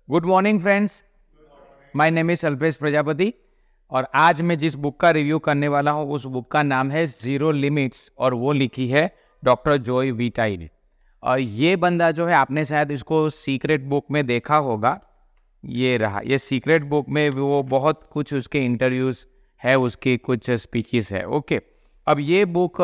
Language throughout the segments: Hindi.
Good morning friends, my name is Alpesh Prajapati और आज मैं जिस बुक का रिव्यू करने वाला हूँ उस बुक का नाम है जीरो लिमिट्स और वो लिखी है डॉक्टर जोय विटाई ने। और ये बंदा जो है आपने शायद इसको सीक्रेट बुक में देखा होगा। ये रहा, ये सीक्रेट बुक में वो बहुत कुछ उसके इंटरव्यूज है, उसकी कुछ स्पीचेस है। ओके, अब ये बुक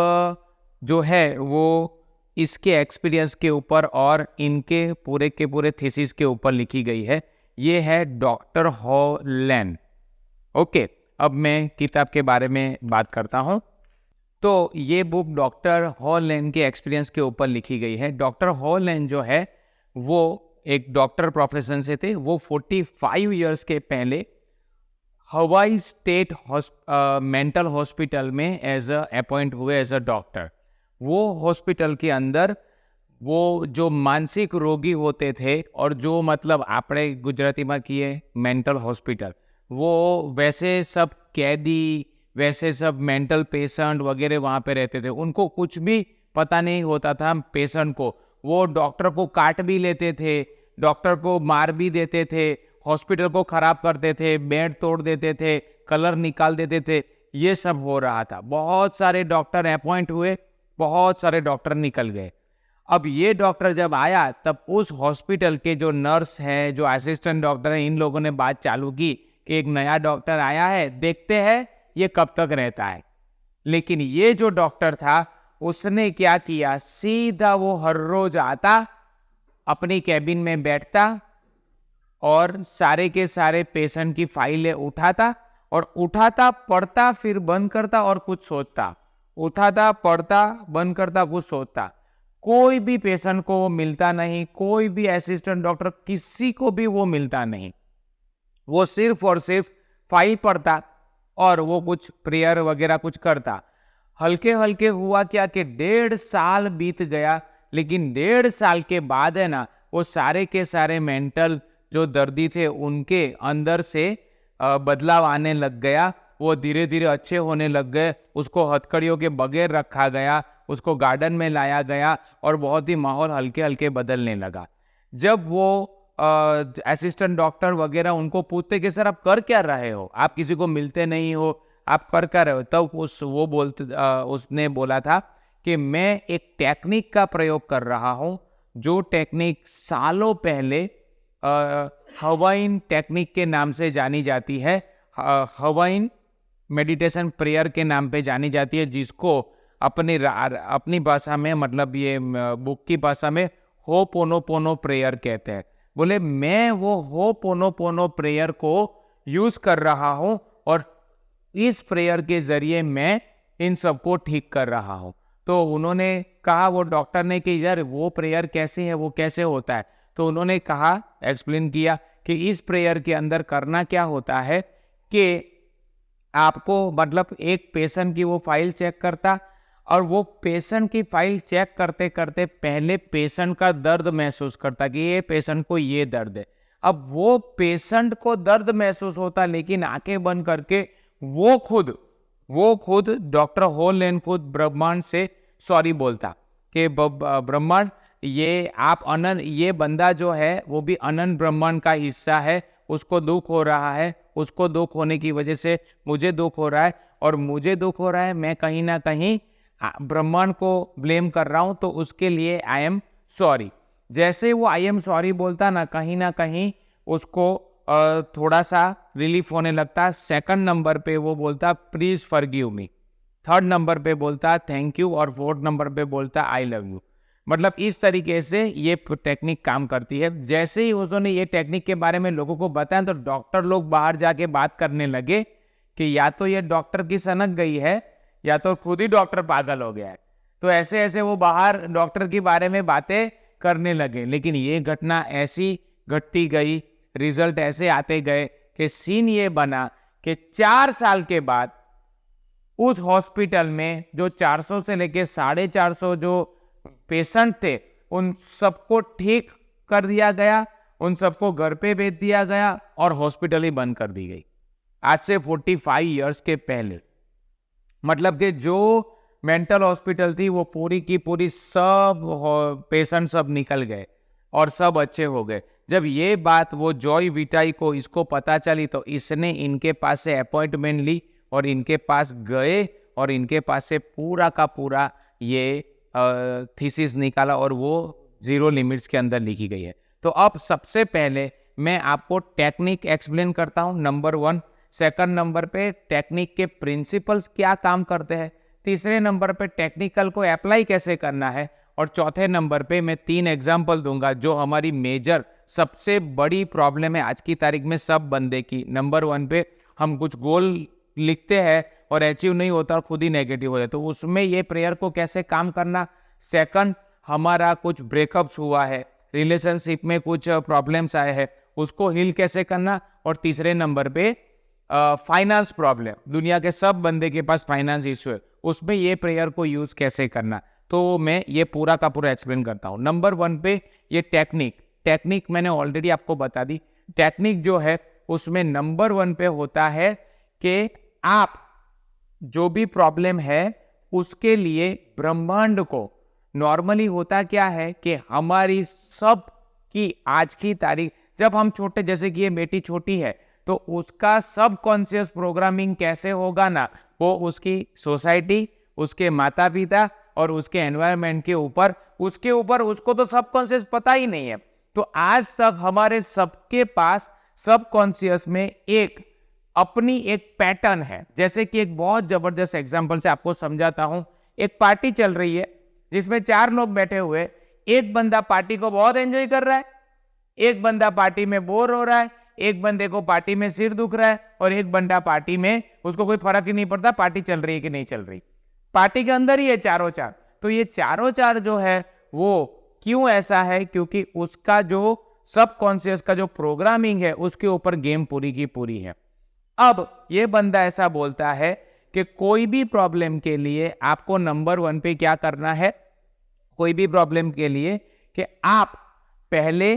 जो है वो इसके एक्सपीरियंस के ऊपर और इनके पूरे के पूरे थीसिस के ऊपर लिखी गई है। ये है डॉक्टर हॉलैंड। ओके, अब मैं किताब के बारे में बात करता हूँ। तो ये बुक डॉक्टर हॉलैंड के एक्सपीरियंस के ऊपर लिखी गई है। डॉक्टर हॉलैंड जो है वो एक डॉक्टर प्रोफेशन से थे। वो 45 इयर्स के पहले हवाई स्टेट मेंटल हॉस्पिटल में एज अ अपॉइंट हुए एज अ डॉक्टर। वो हॉस्पिटल के अंदर वो जो मानसिक रोगी होते थे और जो मतलब आपने गुजराती में किए मेंटल हॉस्पिटल, वो वैसे सब कैदी, वैसे सब मेंटल पेशेंट वगैरह वहाँ पे रहते थे। उनको कुछ भी पता नहीं होता था पेशेंट को। वो डॉक्टर को काट भी लेते थे, डॉक्टर को मार भी देते थे, हॉस्पिटल को खराब करते थे, बेड तोड़ देते थे, कलर निकाल देते थे। ये सब हो रहा था। बहुत सारे डॉक्टर अपॉइंट हुए, बहुत सारे डॉक्टर निकल गए। अब ये डॉक्टर जब आया तब उस हॉस्पिटल के जो नर्स हैं, जो असिस्टेंट डॉक्टर हैं, इन लोगों ने बात चालू की कि एक नया डॉक्टर आया है, देखते हैं ये कब तक रहता है। लेकिन ये जो डॉक्टर था उसने क्या किया, सीधा वो हर रोज आता, अपनी कैबिन में बैठता और सारे के सारे पेशेंट की फाइलें उठाता और उठाता, पढ़ता, फिर बंद करता और कुछ सोचता। उठाता, पढ़ता, बंद करता, कुछ सोचता। कोई भी पेशेंट को वो मिलता नहीं, कोई भी असिस्टेंट डॉक्टर किसी को भी वो मिलता नहीं। वो सिर्फ और सिर्फ फाइल पढ़ता और वो कुछ प्रेयर वगैरह कुछ करता। हल्के हल्के हुआ क्या कि 1.5 साल बीत गया। लेकिन 1.5 साल के बाद है ना, वो सारे के सारे मेंटल जो दर्दी थे उनके अंदर से बदलाव आने लग गया। वो धीरे धीरे अच्छे होने लग गए। उसको हथकड़ियों के बगैर रखा गया, उसको गार्डन में लाया गया और बहुत ही माहौल हल्के हल्के बदलने लगा। जब वो असिस्टेंट डॉक्टर वगैरह उनको पूछते कि सर आप कर क्या रहे हो, आप किसी को मिलते नहीं हो, आप कर क्या रहे हो, तब उसने बोला था कि मैं एक टेक्निक का प्रयोग कर रहा हूँ, जो टेक्निक सालों पहले हवाइन टेक्निक के नाम से जानी जाती है। हवाइन मेडिटेशन प्रेयर के नाम पे जानी जाती है, जिसको अपनी भाषा में, मतलब ये बुक की भाषा में होपोनोपोनो प्रेयर कहते हैं। बोले मैं वो होपोनोपोनो प्रेयर को यूज कर रहा हूं और इस प्रेयर के जरिए मैं इन सबको ठीक कर रहा हूं। तो उन्होंने कहा, वो डॉक्टर ने, कि यार वो प्रेयर कैसे है, वो कैसे होता है। तो उन्होंने कहा, एक्सप्लेन किया कि इस प्रेयर के अंदर करना क्या होता है कि आपको, मतलब एक पेशेंट की वो फाइल चेक करता और वो पेशेंट की फाइल चेक करते करते पहले पेशेंट का दर्द महसूस करता कि ये पेशेंट को ये दर्द है। अब वो पेशेंट को दर्द महसूस होता, लेकिन आंखें बंद करके वो खुद डॉक्टर हॉलैंड खुद ब्रह्मांड से सॉरी बोलता कि ब्रह्मांड, ये बंदा जो है वो भी अनंत ब्रह्मांड का हिस्सा है, उसको दुख हो रहा है, उसको दुख होने की वजह से मुझे दुख हो रहा है और मुझे दुख हो रहा है, मैं कहीं ना कहीं ब्रह्मांड को ब्लेम कर रहा हूं, तो उसके लिए आई एम सॉरी। जैसे वो आई एम सॉरी बोलता ना कहीं उसको थोड़ा सा रिलीफ होने लगता। सेकंड नंबर पे वो बोलता please forgive me, third number पे बोलता थैंक यू और फोर्थ नंबर पे बोलता आई लव यू। मतलब इस तरीके से ये टेक्निक काम करती है। जैसे ही उन्होंने ये टेक्निक के बारे में लोगों को बताया तो डॉक्टर लोग बाहर जाके बात करने लगे कि या तो ये डॉक्टर की सनक गई है या तो खुद ही डॉक्टर पागल हो गया है। तो ऐसे ऐसे वो बाहर डॉक्टर के बारे में बातें करने लगे। लेकिन ये घटना ऐसी घटती गई, रिजल्ट ऐसे आते गए कि सीन ये बना कि 4 साल के बाद उस हॉस्पिटल में जो 400 से लेके 450 जो पेशेंट थे उन सबको ठीक कर दिया गया, उन सबको घर पे भेज दिया गया और हॉस्पिटल ही बंद कर दी गई। आज से 45 इयर्स के पहले। मतलब कि जो मेंटल हॉस्पिटल थी वो पूरी की पूरी सब पेशेंट सब निकल गए और सब अच्छे हो गए। जब ये बात वो जॉय विटाई को इसको पता चली तो इसने इनके पास से अपॉइंटमेंट ली और इनके पास गए और इनके पास से पूरा का पूरा ये थीसिस निकाला और वो जीरो लिमिट्स के अंदर लिखी गई है। तो अब सबसे पहले मैं आपको टेक्निक एक्सप्लेन करता हूँ, नंबर 1। सेकंड नंबर पे टेक्निक के प्रिंसिपल्स क्या काम करते हैं, तीसरे नंबर पे टेक्निकल को अप्लाई कैसे करना है, और चौथे नंबर पे मैं 3 एग्जाम्पल दूंगा जो हमारी मेजर सबसे बड़ी प्रॉब्लम है आज की तारीख में सब बंदे की। नंबर 1 पे हम कुछ गोल लिखते हैं और अचीव नहीं होता और खुद ही नेगेटिव हो जाए, तो उसमें ये प्रेयर को कैसे काम करना। सेकंड, हमारा कुछ ब्रेकअप्स हुआ है, रिलेशनशिप में कुछ प्रॉब्लम्स आए हैं, उसको हील कैसे करना। और तीसरे नंबर पे फाइनेंस प्रॉब्लम, दुनिया के सब बंदे के पास फाइनेंस इश्यू है, उसमें ये प्रेयर को यूज कैसे करना। तो मैं ये पूरा का पूरा एक्सप्लेन करता हूँ। नंबर 1 पे ये टेक्निक मैंने ऑलरेडी आपको बता दी। टेक्निक जो है उसमें नंबर 1 पे होता है कि आप जो भी प्रॉब्लम है उसके लिए ब्रह्मांड को, नॉर्मली होता क्या है कि हमारी सब की आज की तारीख, जब हम छोटे, जैसे कि ये बेटी छोटी है तो उसका सबकॉन्शियस प्रोग्रामिंग कैसे होगा ना, वो उसकी सोसाइटी, उसके माता पिता और उसके एनवायरनमेंट के ऊपर, उसको तो सबकॉन्शियस पता ही नहीं है। तो आज तक हमारे सबके पास सबकॉन्शियस में अपनी एक पैटर्न है। जैसे कि एक बहुत जबरदस्त एग्जांपल से आपको समझाता हूं। एक पार्टी चल रही है जिसमें 4 लोग बैठे हुए, एक बंदा पार्टी को बहुत एंजॉय कर रहा है, एक बंदा पार्टी में बोर हो रहा है, एक बंदे को पार्टी में सिर दुख रहा है और एक बंदा पार्टी में उसको कोई फर्क ही नहीं पड़ता पार्टी चल रही है कि नहीं चल रही, पार्टी के अंदर ही है चारों चार। तो ये चारों चार जो है वो क्यों ऐसा है, क्योंकि उसका जो सबकॉन्शियस का जो प्रोग्रामिंग है उसके ऊपर गेम पूरी की पूरी है। अब ये बंदा ऐसा बोलता है कि कोई भी प्रॉब्लम के लिए आपको नंबर 1 पे क्या करना है, कोई भी प्रॉब्लम के लिए कि आप पहले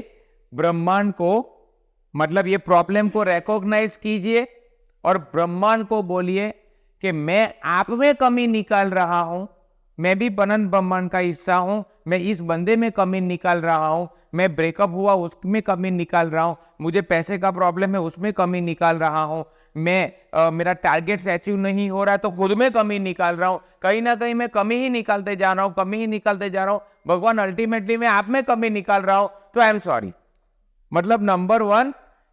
ब्रह्मांड को, मतलब ये प्रॉब्लम को रिकॉग्नाइज कीजिए और ब्रह्मांड को बोलिए कि मैं आप में कमी निकाल रहा हूं, मैं भी बनन ब्रह्मांड का हिस्सा हूं, मैं इस बंदे में कमी निकाल रहा हूं, मैं ब्रेकअप हुआ उसमें कमी निकाल रहा हूं, मुझे पैसे का प्रॉब्लम है उसमें कमी निकाल रहा हूं, मैं मेरा टारगेट से अचीव नहीं हो रहा है तो खुद में कमी निकाल रहा हूं, कहीं ना कहीं मैं कमी ही निकालते जा रहा हूं, कमी ही निकालते जा रहा हूं, भगवान अल्टीमेटली मैं आप में कमी निकाल रहा हूं, तो आई एम सॉरी। मतलब नंबर 1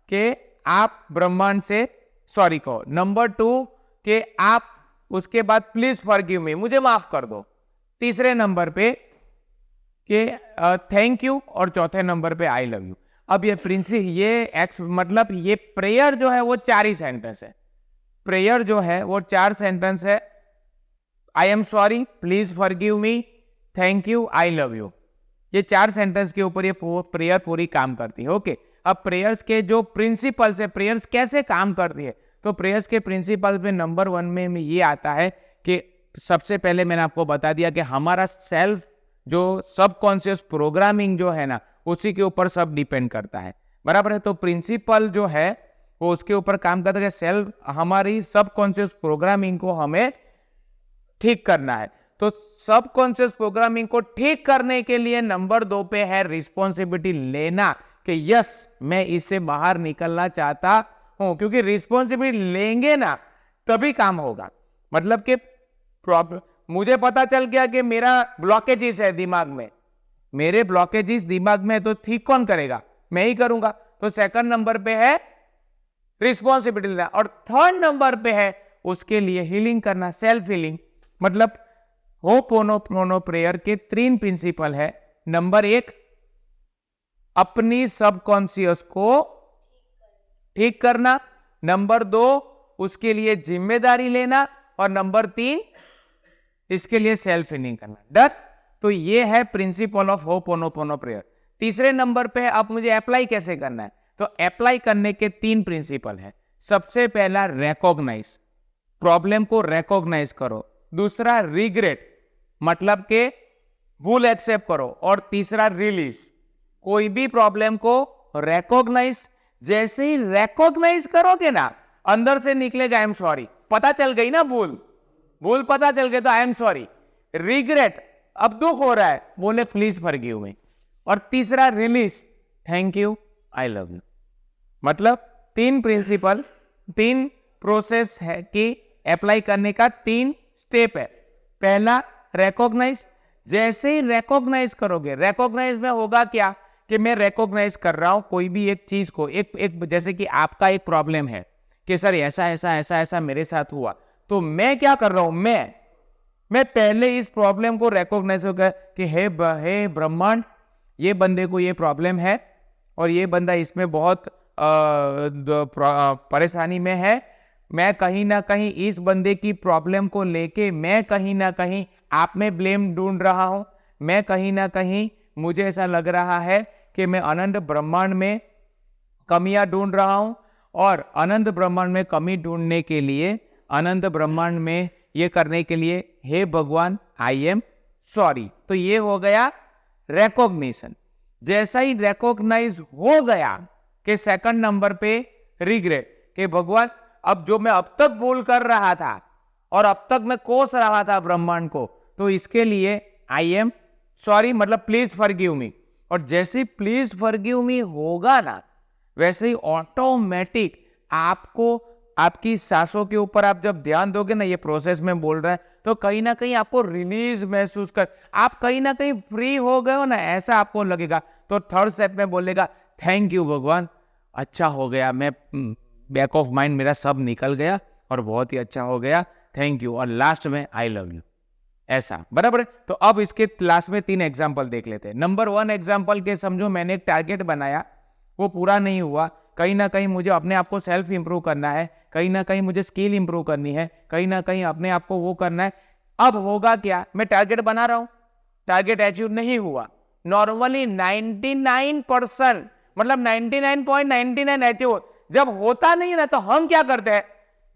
के आप ब्रह्मांड से सॉरी कहो, नंबर 2 के आप उसके बाद प्लीज फॉरगिव मी, मुझे माफ कर दो, तीसरे नंबर पे के थैंक यू, और चौथे नंबर पे आई लव यू। अब ये मतलब ये प्रेयर जो है वो 4 ही सेंटेंस है, प्रेयर जो है वो 4 सेंटेंस है। आई am sorry, please forgive me, thank you, I love you, ये 4 सेंटेंस के ऊपर ये प्रेयर पूरी काम करती है। ओके, अब प्रेयर्स के जो प्रिंसिपल्स है, प्रेयर्स कैसे काम करती है, तो प्रेयर्स के प्रिंसिपल्स में नंबर 1 में ये आता है कि सबसे पहले मैंने आपको बता दिया कि हमारा सेल्फ जो सबकॉन्शियस प्रोग्रामिंग जो है ना, उसी के ऊपर सब डिपेंड करता है, बराबर है। तो प्रिंसिपल जो है वो उसके ऊपर काम करता है, सेल्फ, हमारी सबकॉन्शियस प्रोग्रामिंग को हमें ठीक करना है। तो सबकॉन्शियस प्रोग्रामिंग को ठीक करने के लिए नंबर 2 पे है रिस्पॉन्सिबिलिटी लेना कि यस मैं इससे बाहर निकलना चाहता हूं, क्योंकि रिस्पॉन्सिबिलिटी लेंगे ना तभी काम होगा। मतलब कि प्रॉब्लम, मुझे पता चल गया कि मेरा ब्लॉकेजेस है दिमाग में, मेरे ब्लॉकेजेस दिमाग में, तो ठीक कौन करेगा, मैं ही करूंगा। तो सेकंड नंबर पे है रिस्पॉन्सिबिलिटी लेना, और थर्ड नंबर पे है उसके लिए हीलिंग करना, सेल्फ हीलिंग। मतलब होपोनोपोनो प्रेयर के 3 प्रिंसिपल है। नंबर 1, अपनी सबकॉन्शियस को ठीक करना, नंबर 2 उसके लिए जिम्मेदारी लेना, और नंबर 3 इसके लिए सेल्फ हीलिंग करना। डन। तो ये है प्रिंसिपल ऑफ होपोनोपोनो प्रेयर। तीसरे नंबर पे अब मुझे अप्लाई कैसे करना है, तो अप्लाई करने के 3 प्रिंसिपल है। सबसे पहला रिकॉग्नाइज, प्रॉब्लम को रिकॉग्नाइज करो। दूसरा रिग्रेट, मतलब के भूल एक्सेप्ट करो, और तीसरा रिलीज। कोई भी प्रॉब्लम को रिकॉग्नाइज, जैसे ही रिकॉग्नाइज करोगे ना अंदर से निकलेगा आई एम सॉरी, पता चल गई ना भूल पता चल गई तो आई एम सॉरी। रिग्रेट, अब दुख हो रहा है, बोले प्लीज फॉरगिव मी, और तीसरा release, thank you, I love you. मतलब 3 प्रिंसिपल, 3 प्रोसेस है कि अप्लाई करने का 3 स्टेप है। पहला रिकॉग्नाइज, जैसे ही रिकॉग्नाइज करोगे, रिकॉग्नाइज में होगा क्या कि मैं रिकॉग्नाइज कर रहा हूं कोई भी एक चीज को, एक जैसे कि आपका एक प्रॉब्लम है कि सर ऐसा ऐसा ऐसा ऐसा मेरे साथ हुआ, तो मैं क्या कर रहा हूं, मैं पहले इस प्रॉब्लम को रिकॉग्नाइज होकर कि हे ब्रह्मांड, ये बंदे को ये प्रॉब्लम है और ये बंदा इसमें बहुत परेशानी में है। मैं कहीं ना कहीं इस बंदे की प्रॉब्लम को लेके मैं कहीं ना कहीं आप में ब्लेम ढूंढ रहा हूं। मैं कहीं ना कहीं मुझे ऐसा लग रहा है कि मैं अनंत ब्रह्मांड में कमियां ढूंढ रहा हूं, और अनंत ब्रह्मांड में कमी ढूंढने के लिए, अनंत ब्रह्मांड में ये करने के लिए, हे भगवान आई एम सॉरी। तो ये हो गया रिकॉग्निशन। जैसा ही रिकॉग्नाइज हो गया कि सेकंड नंबर पे रिग्रेट, कि भगवान अब जो मैं अब तक भूल कर रहा था और अब तक मैं कोस रहा था ब्रह्मांड को, तो इसके लिए आई एम सॉरी, मतलब प्लीज फॉरगिव मी। और जैसे प्लीज फॉरगिव मी होगा ना, वैसे ही ऑटोमेटिक आपको आपकी सांसों के ऊपर आप जब ध्यान दोगे ना, ये प्रोसेस में बोल रहा है, तो कहीं ना कहीं आपको रिलीज महसूस कर, आप कहीं ना कहीं फ्री हो गए हो ना, ऐसा आपको लगेगा। तो थर्ड स्टेप में बोलेगा थैंक यू भगवान, अच्छा हो गया, मैं बैक ऑफ माइंड मेरा सब निकल गया और बहुत ही अच्छा हो गया, थैंक यू। और लास्ट में आई लव यू, ऐसा बराबर है। तो अब इसके क्लास में 3 एग्जाम्पल देख लेते हैं। नंबर 1 एग्जाम्पल के समझो मैंने एक टारगेट बनाया, वो पूरा नहीं हुआ, कहीं ना कहीं मुझे अपने आप को सेल्फ इंप्रूव करना है, कहीं ना कहीं मुझे स्किल इंप्रूव करनी है, कहीं ना कहीं अपने आप को वो करना है। अब होगा क्या, मैं टारगेट बना रहा हूं, टारगेट अचीव नहीं हुआ। नॉर्मली 99% मतलब 99.99 अचीव जब होता नहीं है ना, तो हम क्या करते हैं,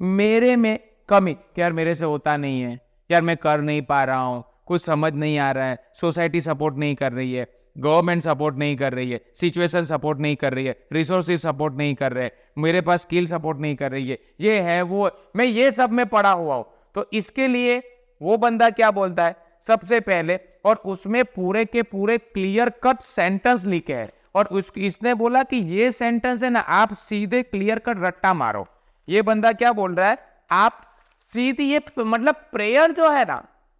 मेरे में कमी, कि यार मेरे से होता नहीं है, यार मैं कर नहीं पा रहा हूं, कुछ समझ नहीं आ रहा है, सोसाइटी सपोर्ट नहीं कर रही है, गवर्नमेंट सपोर्ट नहीं कर रही है, सिचुएशन सपोर्ट नहीं कर रही है, रिसोर्सेज सपोर्ट नहीं कर रहे, मेरे पास स्किल सपोर्ट नहीं कर रही है, ये है वो, मैं ये सब में पड़ा हुआ हूं। तो इसके लिए वो बंदा क्या बोलता है, सबसे पहले, और उसमें पूरे के पूरे क्लियर कट सेंटेंस लिखे है, और इसने बोला कि ये सेंटेंस है ना, आप सीधे क्लियर कट रट्टा मारो। ये बंदा क्या बोल रहा है, आप सीधी, ये मतलब प्रेयर जो है ना,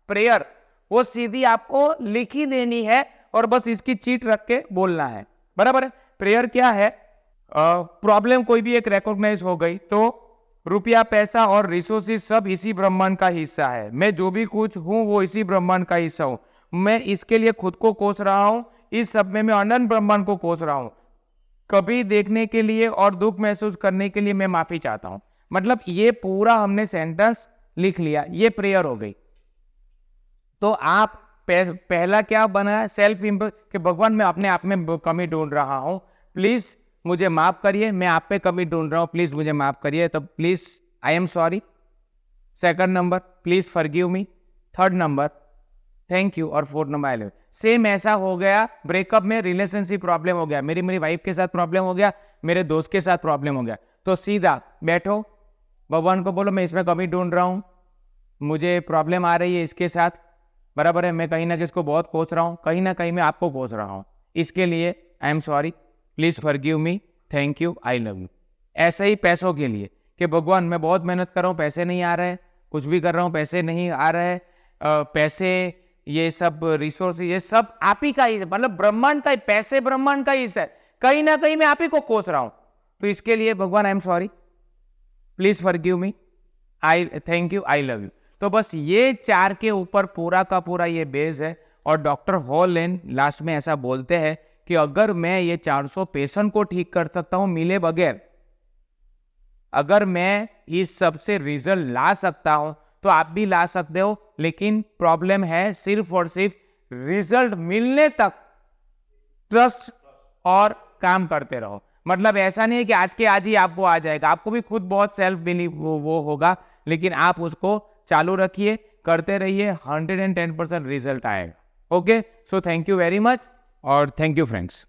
प्रेयर वो सीधी आपको लिखी देनी है और बस इसकी चीट रख के बोलना है, बराबर है। प्रेयर क्या है, प्रॉब्लम कोई भी एक रिकॉग्नाइज हो गई, तो रुपया पैसा और रिसोर्सेज सब इसी ब्रह्मांड का हिस्सा है, मैं जो भी कुछ हूं वो इसी ब्रह्मांड का हिस्सा हूं, मैं इसके लिए खुद को कोस रहा हूं, इस सब में मैं अनंत ब्रह्मांड को कोस रहा हूं, कभी देखने के लिए और दुख महसूस करने के लिए मैं माफी चाहता हूं। मतलब ये पूरा हमने सेंटेंस लिख लिया, ये प्रेयर हो गई। तो आप पहला क्या बना, सेल्फ इंप्रूव, कि भगवान मैं अपने आप में कमी ढूंढ रहा हूं, प्लीज मुझे माफ करिए, मैं आप पे कमी ढूंढ रहा हूं, प्लीज मुझे माफ करिए, तो please I am sorry. Second number please forgive me, third number thank you, और fourth number I love you. Same ऐसा हो गया ब्रेकअप में, रिलेशनशिप प्रॉब्लम हो गया, मेरी वाइफ के साथ प्रॉब्लम हो गया, मेरे दोस्त के साथ प्रॉब्लम हो गया, तो सीधा बैठो, भगवान को बोलो मैं इसमें कमी ढूंढ रहा हूं, मुझे प्रॉब्लम आ रही है इसके साथ, बराबर है, मैं कहीं ना कहीं इसको बहुत कोस रहा हूं, कहीं ना कहीं मैं आपको कोस रहा हूं, इसके लिए आई am sorry, please forgive me, thank you, I love you. ऐसे ही पैसों के लिए, कि भगवान मैं बहुत मेहनत कर रहा हूं, पैसे नहीं आ रहे, कुछ भी कर रहा हूं, पैसे नहीं आ रहे, पैसे ये सब रिसोर्स ये सब आप ही का ही, मतलब ब्रह्मांड का ही, पैसे ब्रह्मांड का ही है, कहीं ना कहीं मैं आप ही को कोस रहा हूं, तो इसके लिए भगवान आई am sorry, please forgive me, I thank you, I love you. तो बस ये 4 के ऊपर पूरा का पूरा ये बेस है। और डॉक्टर हॉलेन लास्ट में ऐसा बोलते हैं कि अगर मैं ये 400 पेशेंट को ठीक कर सकता हूं मिले बगैर, अगर मैं इस सब से रिजल्ट ला सकता हूं, तो आप भी ला सकते हो, लेकिन प्रॉब्लम है सिर्फ और सिर्फ रिजल्ट मिलने तक ट्रस्ट और काम करते रहो। मतलब ऐसा नहीं है कि आज के आज ही आपको आ जाएगा, आपको भी खुद बहुत सेल्फ बिलीव वो होगा, लेकिन आप उसको चालू रखिए, करते रहिए, 110% रिजल्ट आएगा। Okay, so thank you very much और थैंक यू फ्रेंड्स।